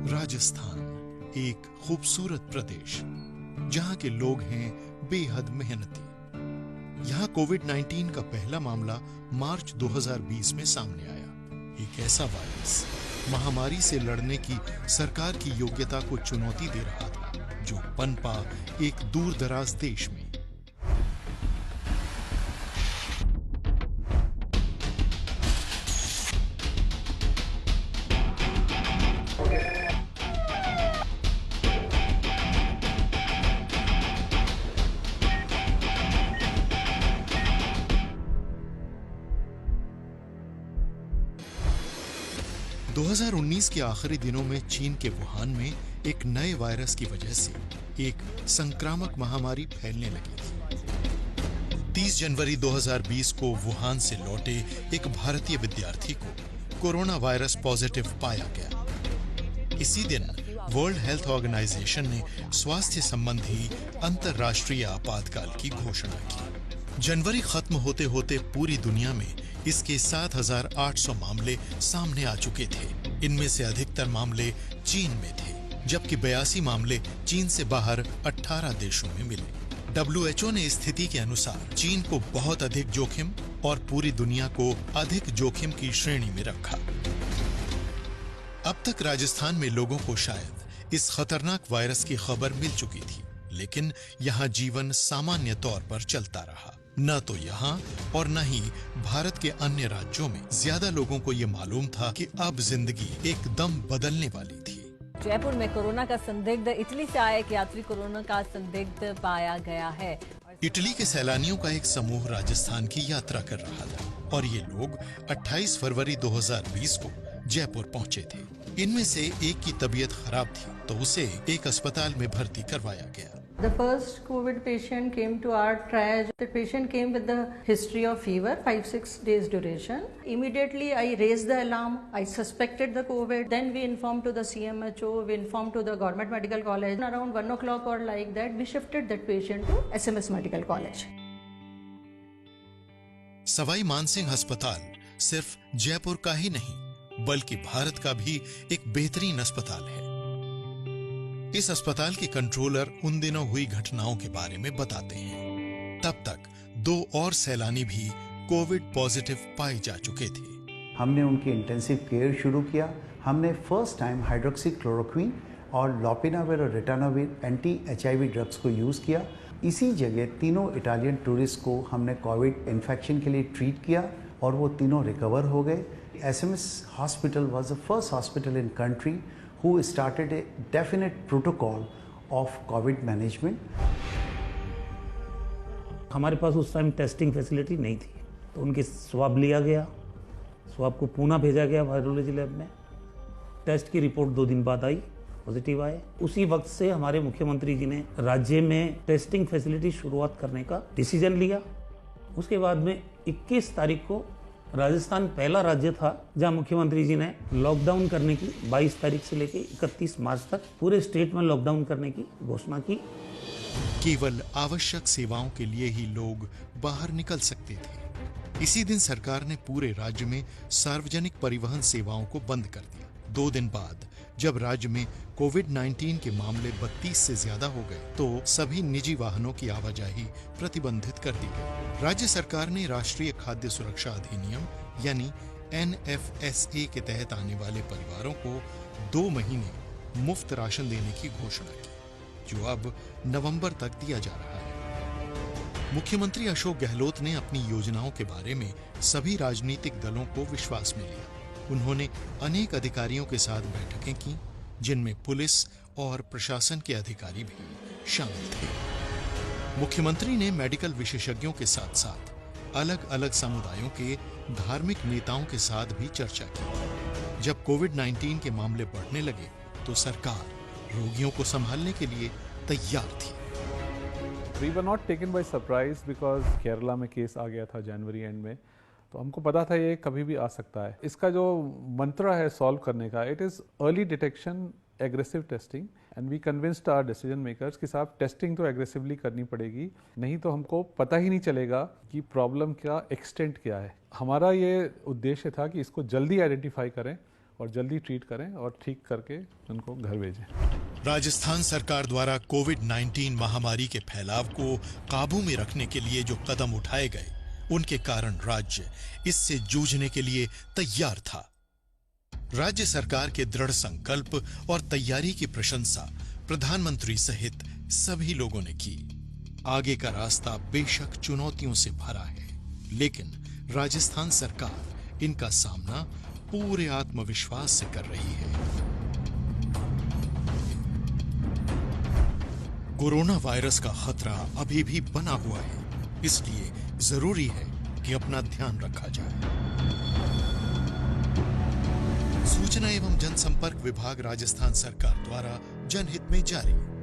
राजस्थान एक खूबसूरत प्रदेश जहां के लोग हैं बेहद मेहनती। यहां कोविड-19 का पहला मामला मार्च 2020 में सामने आया। एक ऐसा वायरस महामारी से लड़ने की सरकार की योग्यता को चुनौती दे रहा था, जो पनपा एक दूर दराज देश में। 2019 के आखिरी दिनों में चीन के वुहान में एक नए वायरस की वजह से एक संक्रामक महामारी फैलने लगी थी। 30 जनवरी 2020 को वुहान से लौटे एक भारतीय विद्यार्थी को कोरोना वायरस पॉजिटिव पाया गया। इसी दिन वर्ल्ड हेल्थ ऑर्गेनाइजेशन ने स्वास्थ्य संबंधी अंतर्राष्ट्रीय आपातकाल की घोषणा की। जनवरी खत्म होते होते पूरी दुनिया में इसके 7,800 मामले सामने आ चुके थे। इनमें से अधिकतर मामले चीन में थे, जबकि 82 मामले चीन से बाहर 18 देशों में मिले। WHO ने स्थिति के अनुसार चीन को बहुत अधिक जोखिम और पूरी दुनिया को अधिक जोखिम की श्रेणी में रखा। अब तक राजस्थान में लोगों को शायद इस खतरनाक वायरस की खबर मिल चुकी थी, लेकिन यहाँ जीवन सामान्य तौर पर चलता रहा। न तो यहाँ और न ही भारत के अन्य राज्यों में ज्यादा लोगों को ये मालूम था कि अब जिंदगी एकदम बदलने वाली थी। जयपुर में कोरोना का संदिग्ध इटली से आया एक यात्री कोरोना का संदिग्ध पाया गया है। इटली के सैलानियों का एक समूह राजस्थान की यात्रा कर रहा था और ये लोग 28 फरवरी 2020 को जयपुर पहुंचे थे। इनमें से एक की तबीयत खराब थी, तो उसे एक अस्पताल में भर्ती करवाया गया। The first COVID patient came to our triage. The patient came with the history of fever, 5-6 days duration. Immediately I raised the alarm. I suspected the COVID. Then we informed to the CMHO, we informed to the Government Medical College. Around 1 o'clock or like that, we shifted that patient to SMS Medical College. Sawai Mansingh अस्पताल सिर्फ जयपुर का ही नहीं, बल्कि भारत का भी एक बेहतरीन अस्पताल है। इस अस्पताल के कंट्रोलर उन दिनों हुई घटनाओं के बारे में बताते हैं। तब तक 2 और सैलानी भी कोविड पॉजिटिव पाए जा चुके थे। हमने उनकी इंटेंसिव केयर शुरू किया। हमने फर्स्ट टाइम हाइड्रोक्सीक्लोरोक्विन और लोपिनाविर और रिटानाविर एंटी HIV ड्रग्स को यूज़ किया। इसी जगह तीनों इटालियन टूरिस्ट को हमने कोविड इन्फेक्शन के लिए ट्रीट किया और वो तीनों रिकवर हो गए। SMS hospital was the first hospital in country who started a definite protocol of COVID management. हमारे पास उस टाइम टेस्टिंग फैसिलिटी नहीं थी, तो उनके स्वाब लिया गया। स्वाब को पुणे भेजा गया वायरोलॉजी लैब में। टेस्ट की रिपोर्ट 2 दिन बाद आई, पॉजिटिव आए। उसी वक्त से हमारे मुख्यमंत्री जी ने राज्य में टेस्टिंग फैसिलिटी शुरुआत करने का डिसीजन लिया। उसके बाद में 21 तारीख को राजस्थान पहला राज्य था जहां मुख्यमंत्री जी ने लॉकडाउन करने की 22 तारीख से लेकर 31 मार्च तक पूरे स्टेट में लॉकडाउन करने की घोषणा की। केवल आवश्यक सेवाओं के लिए ही लोग बाहर निकल सकते थे। इसी दिन सरकार ने पूरे राज्य में सार्वजनिक परिवहन सेवाओं को बंद कर दिया। 2 दिन बाद जब राज्य में कोविड-19 के मामले 32 से ज्यादा हो गए, तो सभी निजी वाहनों की आवाजाही प्रतिबंधित कर दी गई। राज्य सरकार ने राष्ट्रीय खाद्य सुरक्षा अधिनियम यानी NFSA के तहत आने वाले परिवारों को 2 महीने मुफ्त राशन देने की घोषणा की, जो अब नवंबर तक दिया जा रहा है। मुख्यमंत्री अशोक गहलोत ने अपनी योजनाओं के बारे में सभी राजनीतिक दलों को विश्वास में लिया। उन्होंने अनेक अधिकारियों के साथ बैठकें की, जिनमें पुलिस और प्रशासन के अधिकारी भी शामिल थे। मुख्यमंत्री ने मेडिकल विशेषज्ञों के साथ साथ अलग अलग समुदायों के धार्मिक नेताओं के साथ भी चर्चा की। जब कोविड-19 के मामले बढ़ने लगे, तो सरकार रोगियों को संभालने के लिए तैयार थी। We were not taken by surprise because Kerala में केस आ गया था जनवरी एंड में, तो हमको पता था ये कभी भी आ सकता है। इसका जो मंत्र है सॉल्व करने का, it is early detection, aggressive testing, and we convinced our decision makers कि साहब टेस्टिंग तो एग्रेसिवली करनी पड़ेगी, नहीं तो हमको पता ही नहीं चलेगा कि प्रॉब्लम का एक्सटेंट क्या है। हमारा ये उद्देश्य था कि इसको जल्दी आइडेंटिफाई करें और जल्दी ट्रीट करें और ठीक करके उनको घर भेजें। राजस्थान सरकार द्वारा कोविड-19 महामारी के फैलाव को काबू में रखने के लिए जो कदम उठाए गए, उनके कारण राज्य इससे जूझने के लिए तैयार था। राज्य सरकार के दृढ़ संकल्प और तैयारी की प्रशंसा प्रधानमंत्री सहित सभी लोगों ने की। आगे का रास्ता बेशक चुनौतियों से भरा है, लेकिन राजस्थान सरकार इनका सामना पूरे आत्मविश्वास से कर रही है। कोरोना वायरस का खतरा अभी भी बना हुआ है, इसलिए जरूरी है कि अपना ध्यान रखा जाए। सूचना एवं जनसंपर्क विभाग राजस्थान सरकार द्वारा जनहित में जारी।